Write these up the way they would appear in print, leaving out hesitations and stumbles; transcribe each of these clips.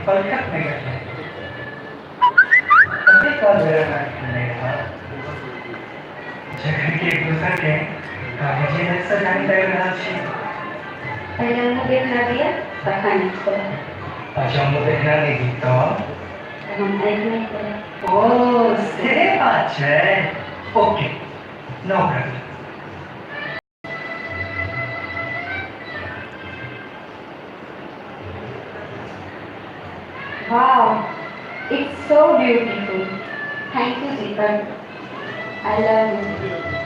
पलकत नहीं करते तभी का मेरा नहीं जगह के एक दूसरे के कागजी में सजाने लग रहा है पहले हमने देखना दिया कहानी को अच्छा हम देखना नहीं दिखता हम देखने को ओह से बात है okay no problem Wow, it's so beautiful. Thank you, Deepak. I love you.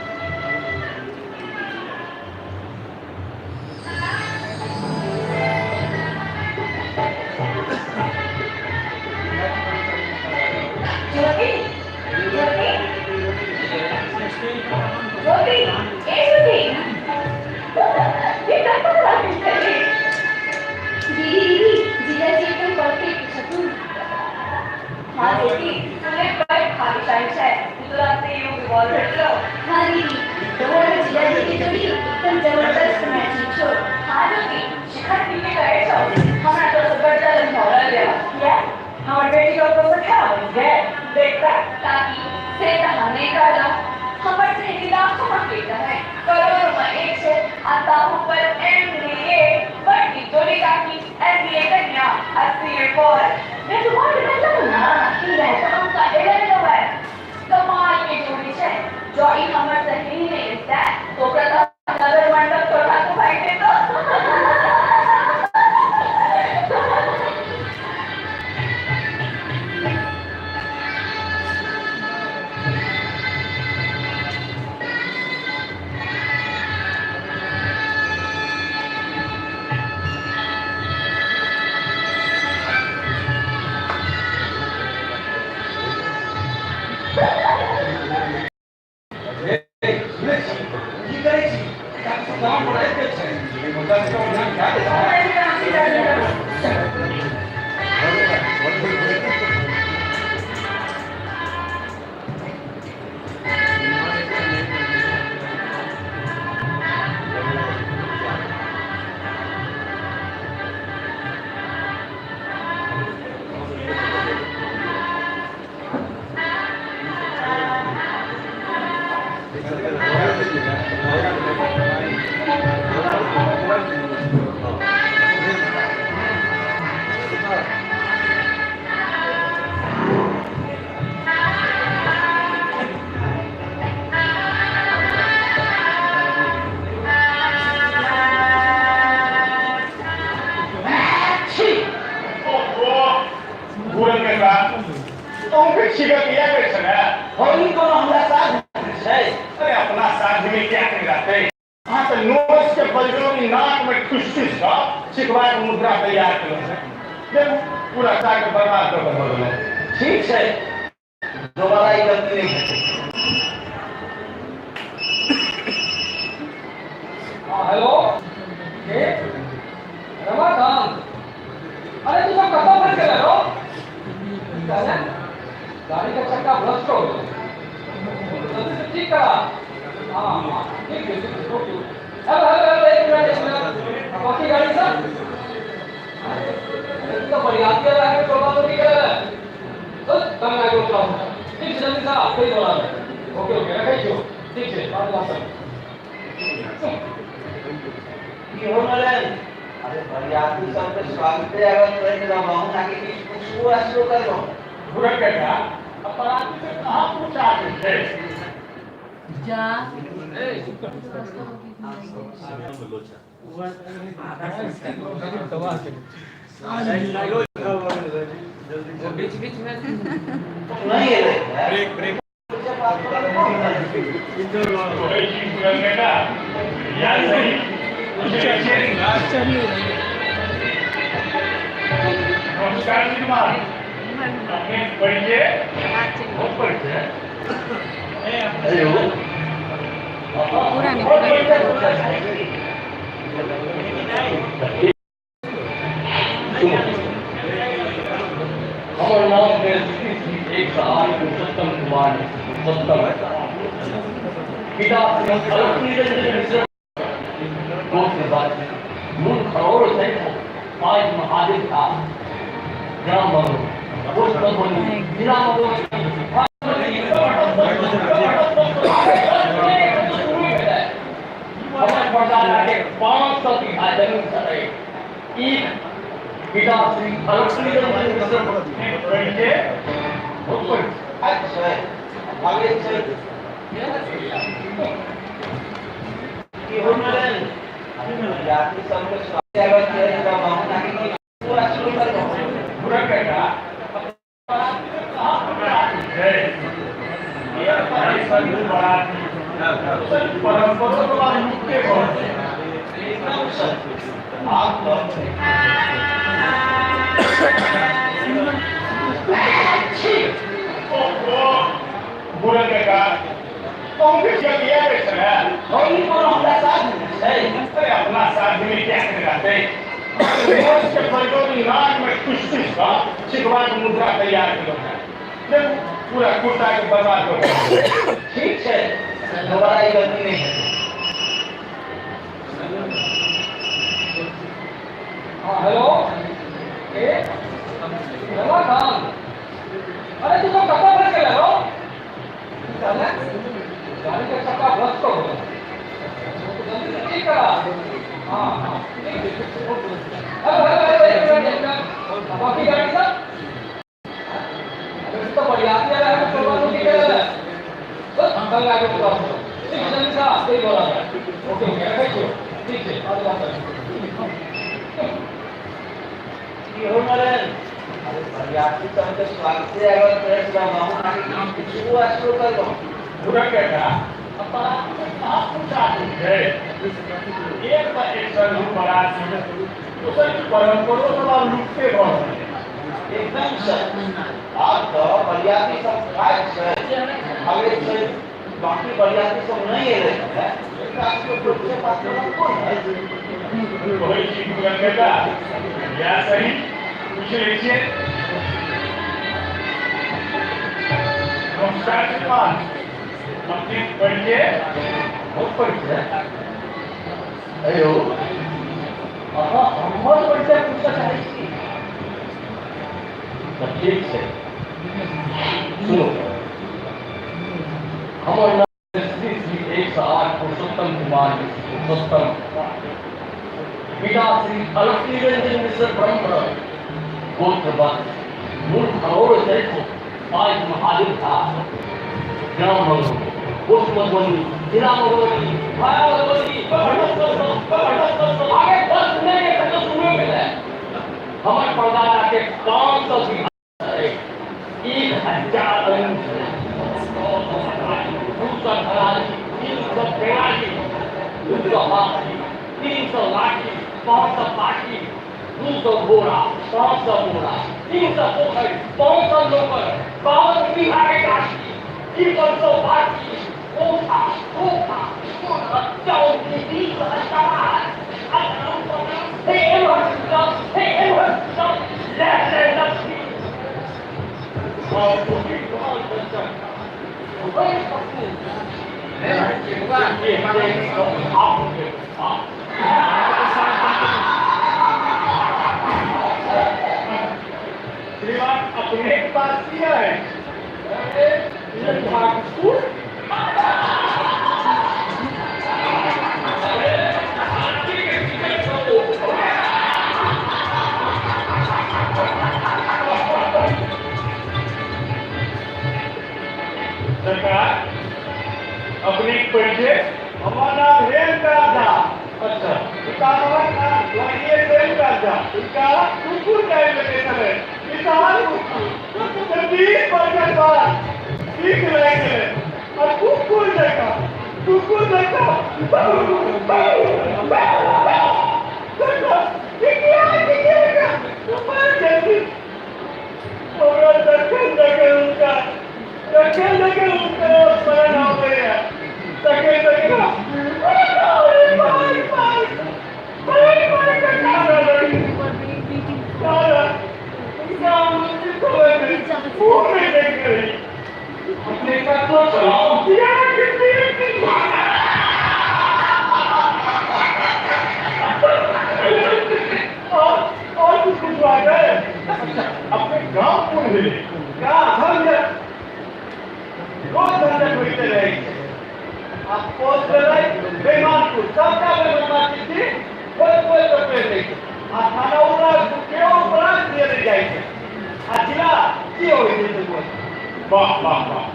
वाह वाह वाह,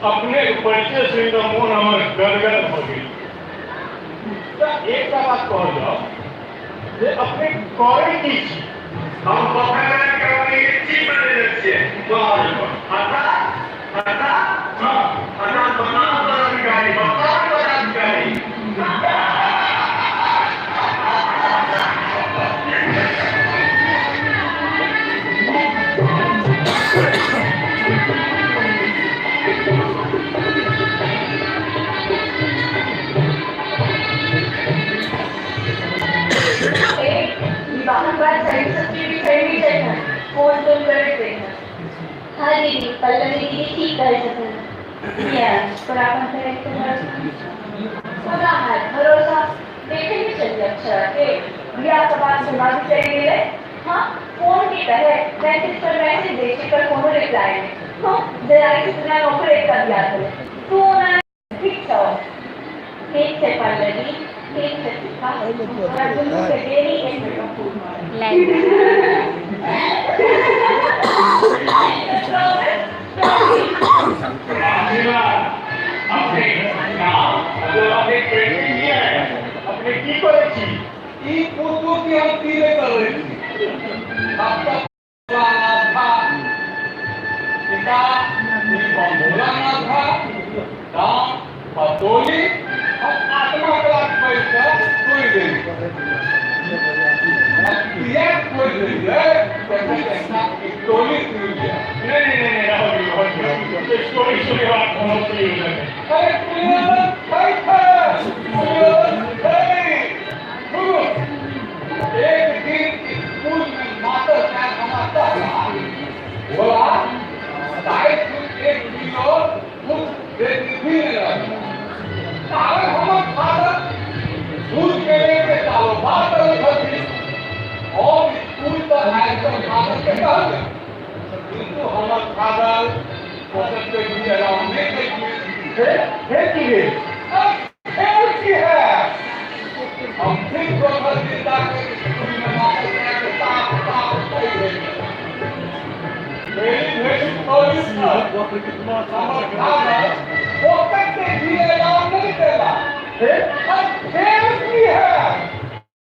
अपने परिचय से तो मन हमार गदगद हो गई। एक बात कह जाओ जे अपने करे की छी हम पकड़ने करने की चीज बने रहते हैं। आता आता हाँ आता बनाओ अधिकारी बताओ अधिकारी। हाँ दीदी, पल्लवी दीदी ठीक कर सकते हैं। पर आपण भरोसा देखे भी चलिए अच्छा के या बात सुना भी चाहिए। हाँ फोन की तरह मैसेज पर मैसेज भेज कर फोन रिप्लाई में हाँ जरा इतना नौकरी कर दिया तू ना ठीक था ठीक से पल्लवी ठीक से सीखा और दुनू से देरी एक मिनट अपने की करे छी ई पूछो कि हम पीले कर रहे थे। अब तक भोलानाथ था, पिता भोलानाथ था, दाम पतोली और आत्मा क्लास पैसा कोई नहीं। क्रिया कोई नहीं है, कैसे कैसा एक टोली क्यों किया? नहीं राहुल स्टोरी सुनी बात होना चाहिए। अरे क्रिया एक दिन स्कूल में मास्टर क्या समझता था बोला साइड एक किलो दूध देती थी सारे हम फादर दूध के लेके चालो बात करती और स्कूल पर आए तो फादर के कहते किंतु हम फादर पोषक के लिए अलाउ नहीं करती है हम ठीक होकर जिंदा के स्कूल में मास्टर क्या करता मेरी पुलिस वो कैसे दिए अलाउ नहीं देगा अब खेल की है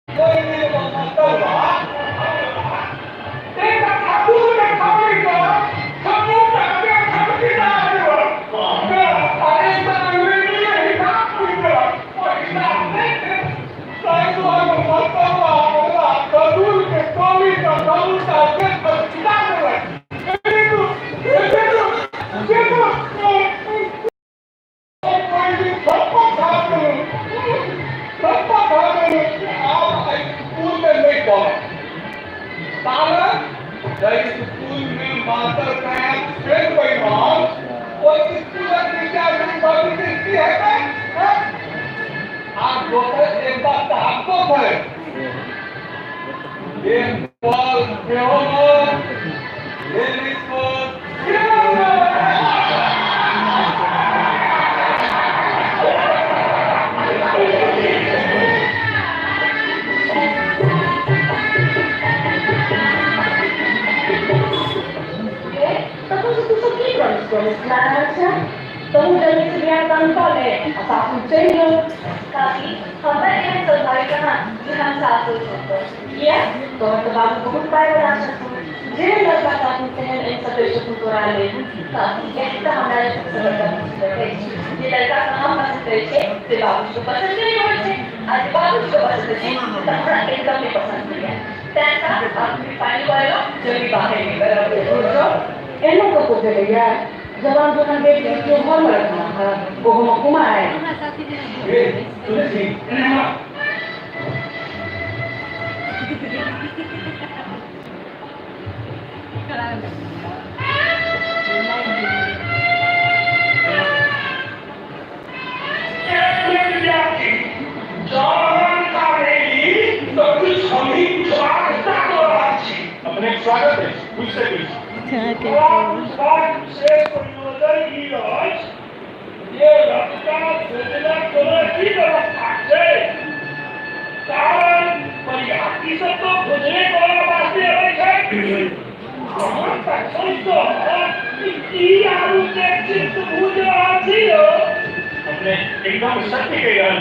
कोई नहीं बनता देखा ठाकुर ने खाने का ठाकुर का क्या खाने का अरे सामने नहीं था कोई का साइड वाला मत वाला कदूर के कोई का कदूर का के बच्चा है स्कूल में मास्टर का फिर कोई मां वो स्कूल की क्या देखती है आप दोस्त एक बात तो आपको है ये बॉल फेमस ये response kemudian disediakan oleh apapun channel tapi hamba yang terbaikkan dengan satu contoh ya bahwa terbaru berupaya rasa jadi lepas satu channel yang seperti kultural tapi kita hamba seperti jadi lepas hamba seperti terbaru juga sendiri होते आज बाबू juga seperti तमरा एकदम नहीं पसंद किया तैसा आपने पानी वाला जो भी बाहर निकल रहा है एनो को तो चलेगा जवान जोना बेटी जो घर में रखना था वो हम कुमार है ये तुलसी अपने स्वागत है कुछ से कुछ ये रखता सोचना तुम्हें की व्यवस्था है कारण परिहाती सब तो भुजने को वास्ते है हम तक सोचो कि अपने एकदम सत्य के यार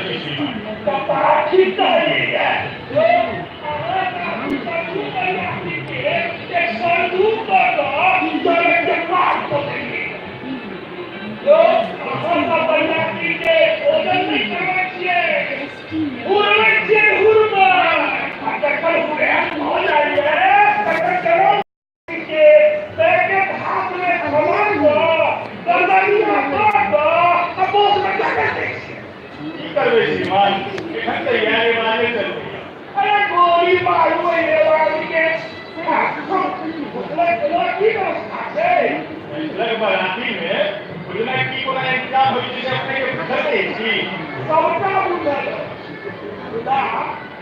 श्रीमान तैयारी वाले चल रही है। अरे गोली मारू ये वाली के बाराती में बुझना की कोना इंतजाम हो जिसे अपने के घर में थी सबका बुझल खुदा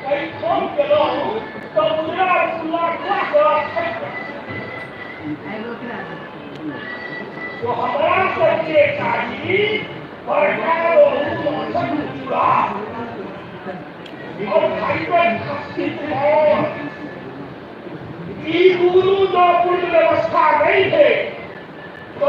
कई फोन करो तो बुझना रसुल्ला तो हमारा सच्चे चाहिए और गुरु जो पूर्ण व्यवस्था नहीं है तो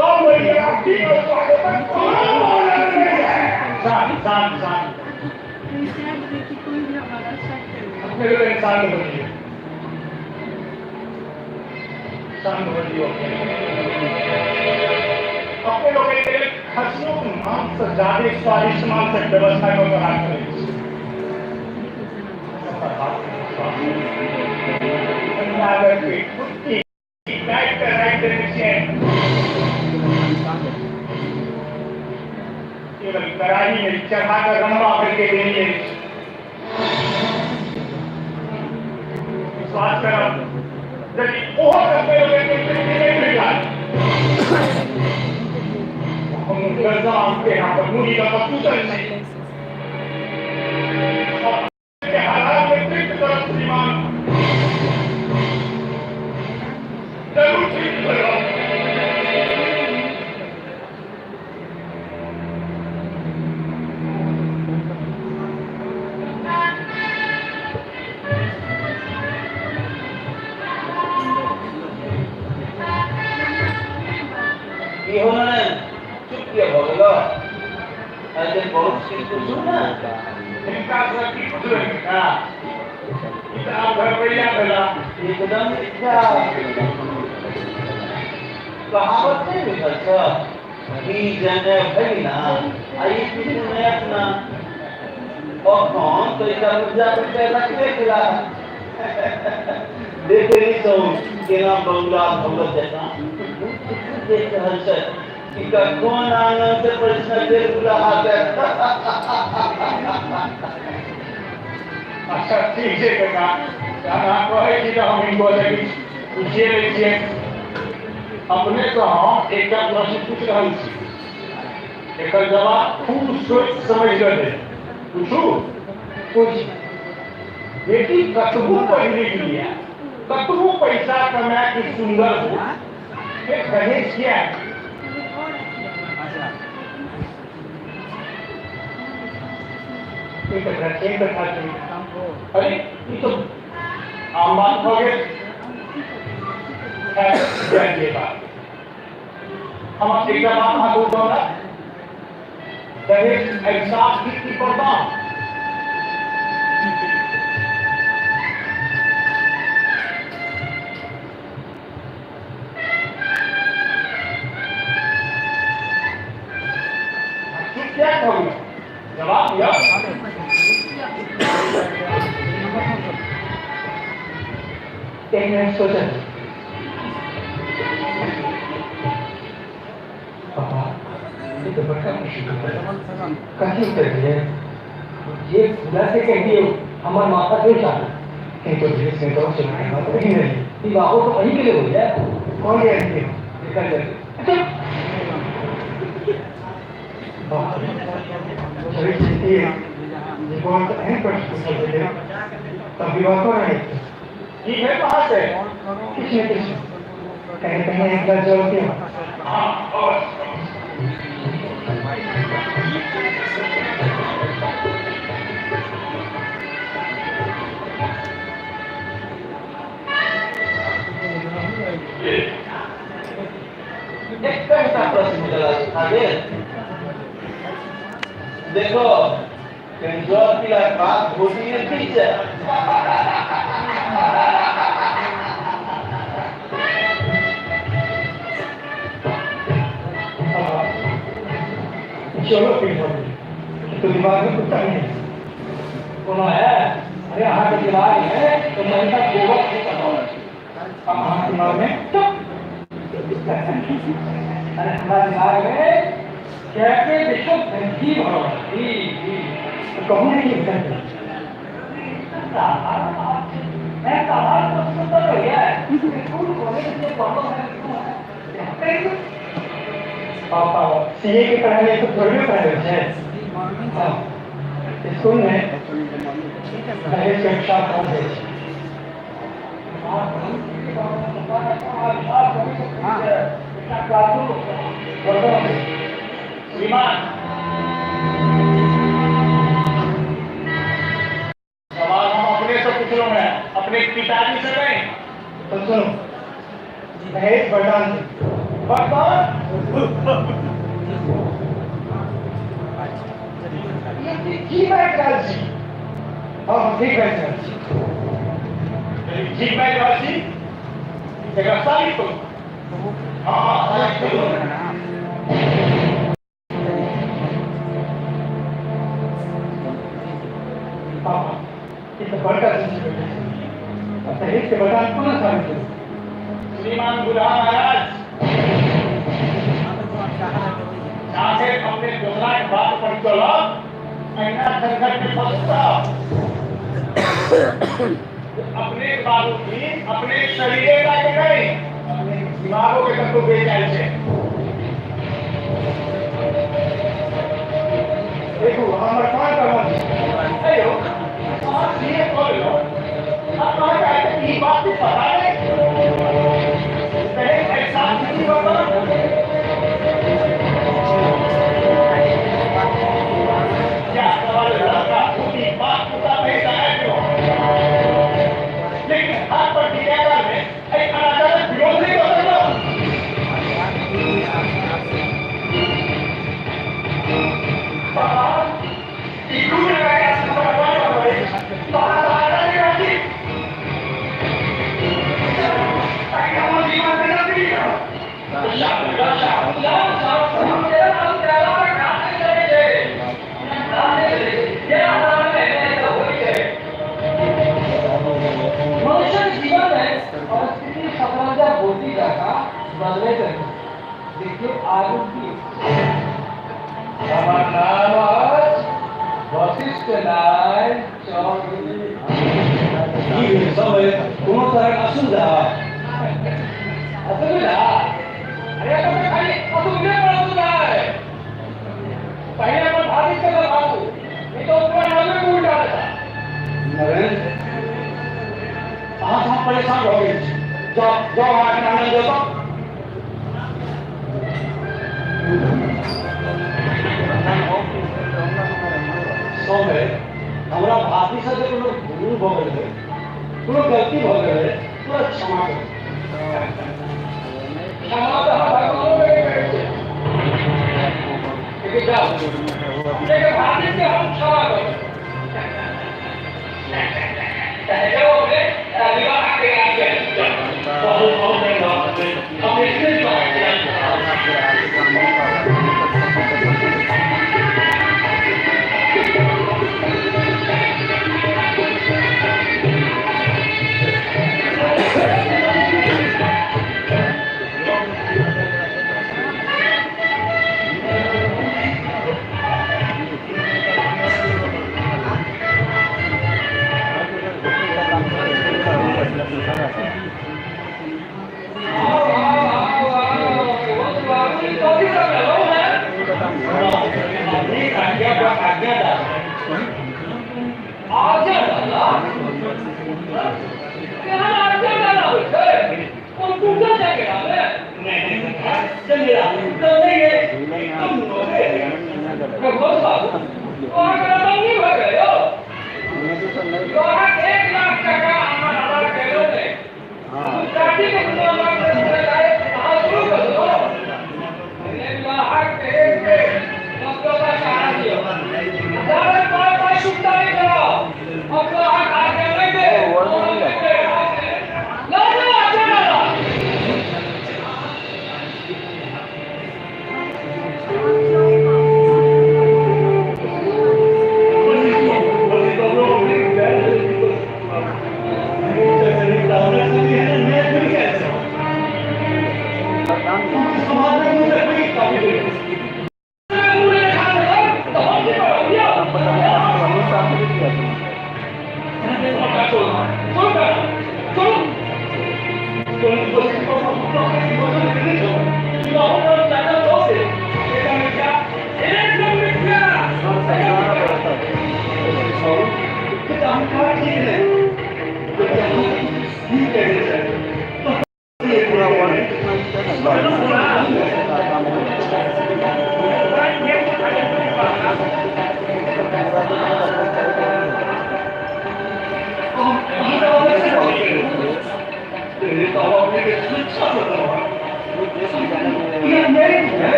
अपने लोग खसरों मांस ज्यादा स्वादिष्ट मांस व्यवस्था को बना करें केवल कराही में चढ़ाकर लंबा करके देंगे विश्वास करो यदि बहुत अपने लोग आपके यहाँ पर मुनि का कबूतर नहीं हालात में तृप्त तरफ श्रीमान जरूर ठीक करो चुप किया बोलो अरे बहुत किसी सुना इनका सभी हाँ इतना भरभैया भला एकदम इच्छा कहावत नहीं निकलता कि जने भगिना आई किसी ने अपना और कौन तो इधर मुझे अपने रखने खिला देखे नहीं तो कि ना बंगला भगत जैसा देख हंस कि कौन आंगन से प्रश्न दे बुला आते अच्छा ठीक है काका क्या आपको है कि हम इनको लगी पूछिए लीजिए अपने तो हम एक का प्रश्न पूछ रहा हूँ एक जवाब खूब सोच समझ गए पूछू कुछ बेटी कतबू पढ़ने के लिए कतबू पैसा कमा के सुंदर हो ये दहेज क्या है अरे ये तो आम बात हो गए हम एक बात आपको बोला दहेज ऐसा की पड़ता क्या करूँ जवाब दिया एक मिनट सोचा पापा ये तो बड़ा मुश्किल है कहीं कर दिए ये खुदा से कह दिए हमारे माता क्यों चाहते कहीं तो ड्रेस में तो चलाएगा तो वही नहीं ये बाबू तो वहीं के लिए हो जाए कौन ये ऐसे देखा जाए अच्छा शरीर जीती है ये कौन सा है प्रश्न पूछा गया तभी बात हो रही ठीक है कहाँ से किसने कहीं कहीं एक बार जरूर किया हाँ और एक कैसा प्रश्न मिला आगे देखो केंद्र की बात होती है पीछे चलो फिर तो दिमाग में कुछ नहीं कोनो है अरे यहाँ का दिमाग है तो मैं का गोबर से करवाऊँ हमारे दिमाग में अरे हमारे दिमाग में कैसे विश्व धनकी भरो जी कहूँ नहीं करते मैं सवाल तो सुंदर हो गया है स्कूल कॉलेज से पढ़ो है पापा सीए की पढ़ाई है तो थोड़ी भी पढ़ाई है स्कूल में पहले कक्षा पढ़ते श्रीमान सवाल हम अपने से पूछ रहे हैं अपने पिताजी से नहीं तो सुनो महेश बटान ठीक है कालजी हाँ ठीक है कालजी ठीक है कालजी जगह सारी तो हाँ सारी तो पापा इतना बड़का अब महेश के बटान कौन साबित है श्रीमान बुढ़ा महाराज जाके अपने जोगला के बात पर चलो ऐना संकट में फंसता अपने बाबू की अपने शरीर का के नहीं अपने दिमागों के तक को बेचाई से देखो हमारा कौन करवा अयो आप ये बोलो आप कहाँ जाते हैं ये बात तो पता नहीं पहले ऐसा नहीं होता क्या सवाल लड़का उसकी बात पता नहीं जाए क्यों लेकिन हाथ पर टीका में एक अनाचार विरोध नहीं कर सकता इक्कू ने कहा सुपर बात हो गई बाहर बाहर नहीं रहती ताकि हम जीवन में न भी मनुष्य जीवन है और स्थिति सफलता होती जाता बदले करके देखिए आरोग्य वशिष्ठ नारायण चौधरी समय कोनो तरह असुविधा असुविधा अरे तो खाली असुविधा पर असुविधा है पहले अपन भाभी से बाबू नहीं तो ऊपर नाम में उल्टा था नरेंद्र आज हम परेशान हो गए जाओ आके नाम दे दो समय हमरा भाभी से जो लोग भूल हो गए कोनो गलती हो गए तो क्षमा करो क्षमा तो भगवान में लेकिन जाओ लेकिन भाभी से हम क्षमा करो जाओ अपने विवाह के आगे बहुत बहुत धन्यवाद हम इसमें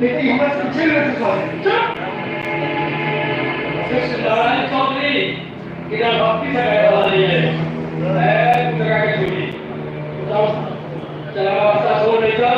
लेकिन हमारे सब जेल में फंसा है। नारायण चौधरी इधर भक्ति से गए वाला नहीं है जगह के चोरी चला रास्ता छोड़ नहीं था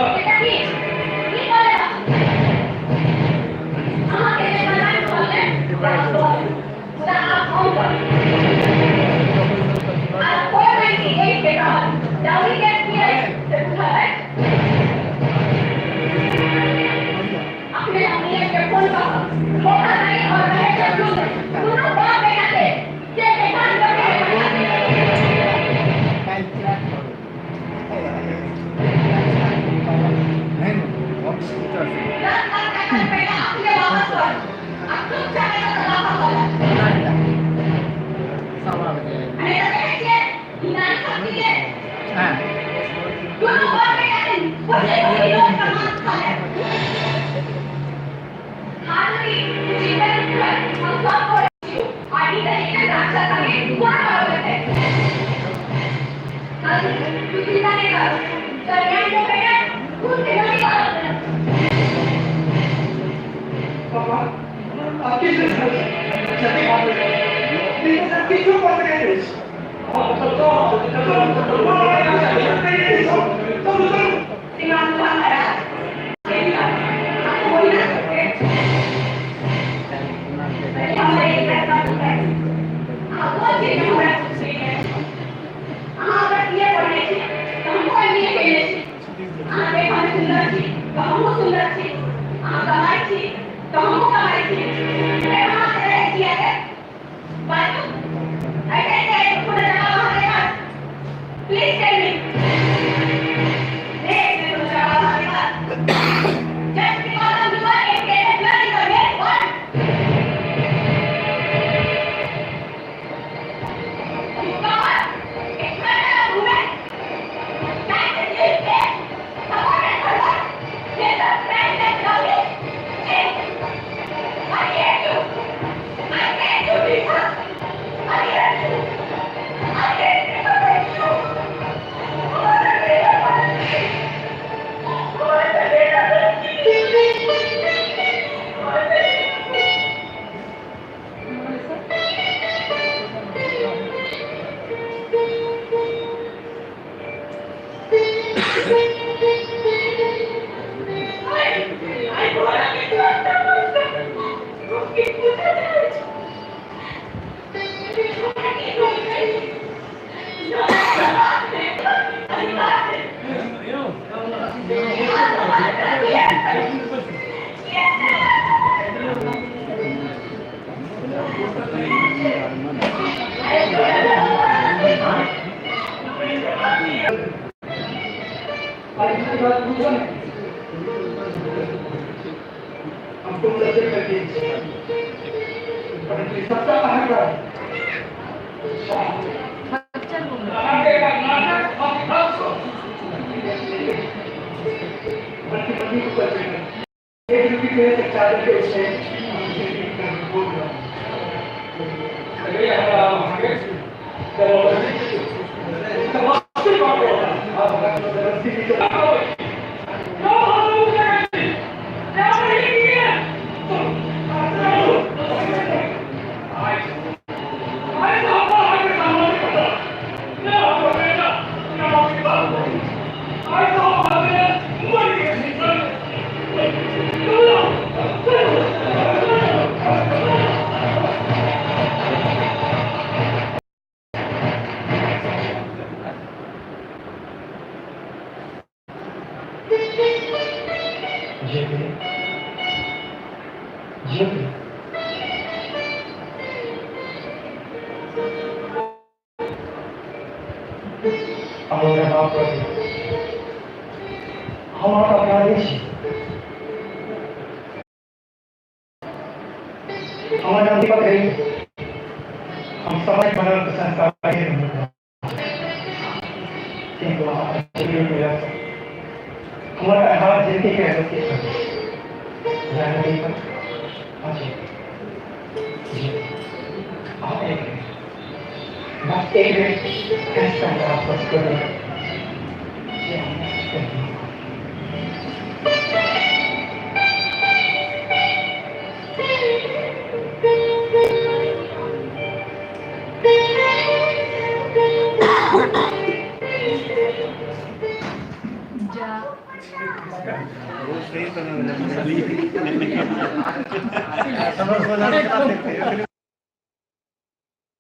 समझ